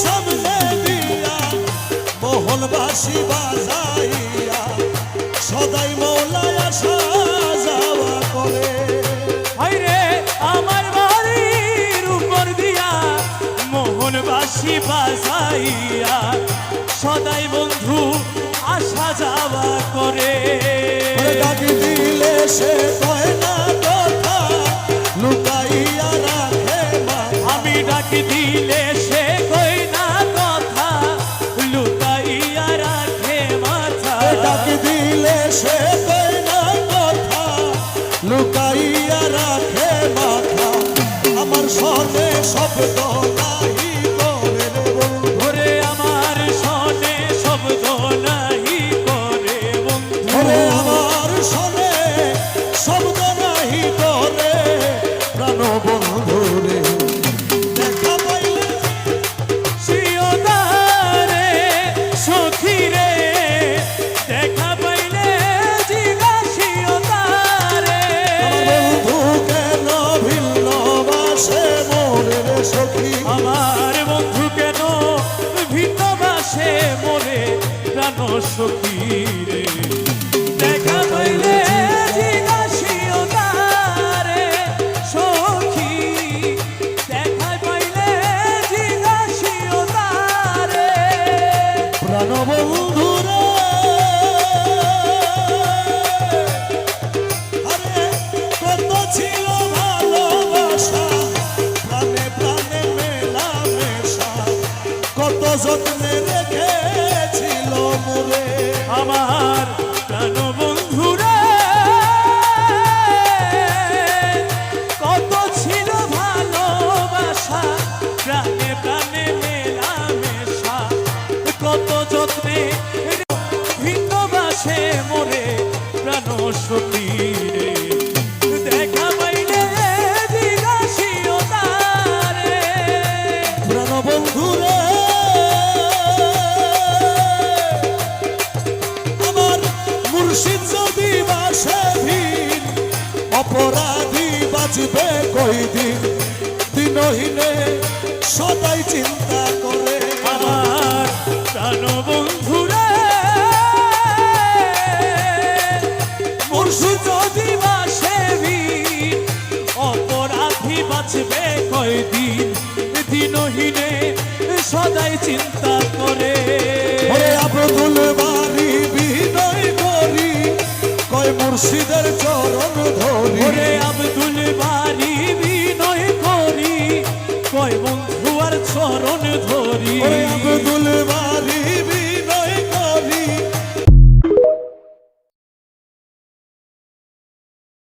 সামনে দিয়া মোহনবাসী বাজাইয়া সদাই মৌলায় আসা যাওয়া করে। হায়রে আমার বাড়ির উপর দিয়া মোহনবাসী বাজাইয়া সদাই বন্ধু আসা যাওয়া করে। ডাকি দিলে সে কয় না কথা লুকাইয়া রাখে মাথা। আমি ডাকি দিলে সে কই না কথা লুকাইয়া রাখে মাথা। ডাকি দিলে সে কয় না কথা লুকাইয়া রাখে মাথা। আমার সনে শব্দ নাহি করে রে বন্ধু। ওরে আমার সনে শব্দ নাহি করে বন্ধু। ওরে আমার সনে শব্দ নাহি করে প্রাণ বন্ধু রে। দেখা পাইলে শিওদারে সখী রে দেখা পাইলে জিজ্ঞাসিওদারে। বন্ধু কেন ভিন্ন বাসে মোরে রে সখী। আমার বন্ধু কেন ভিন্ন বাসে মোরে প্রাণ সখী রে। দেখা পাইলে জিজ্ঞাসিওদারে সখী দেখা পাইলে জিজ্ঞাসিওদারে। প্রাণ বন্ধু রে আরে কত ছিল ভালোবাসা প্রাণে প্রাণে মেলামেশা কত যত্নে রেখেছিল মোরে। আমার প্রাণ বন্ধু রে কত ছিল ভালোবাসা প্রাণে প্রাণে মেলামেশা কত যত্নে ভিন্ন বাসে মোরে প্রাণ সখী রে। দেখা পাইলে জিজ্ঞাসিওদারে। প্রাণ বন্ধু রে আমার মুর্শিদ যদি বাসে ভিন অপরাধী বাঁচবে কয়দিন দিনহীনে সদাই চিন্তা করে। আমার প্রাণ বন্ধু রে মুর্শিদ যদি বাসে ভিন অপরাধী বাঁচবে কয়দিন দিনহীনে সদাই চিন্তা করে। ওরে আব্দুল বাড়ি বিনয় করি কয় মুর্শিদের চরণ ধরি। ওরে আব্দুল বাড়ি বিনয় করি কয় বন্ধু আর চরণ ধরি। ওরে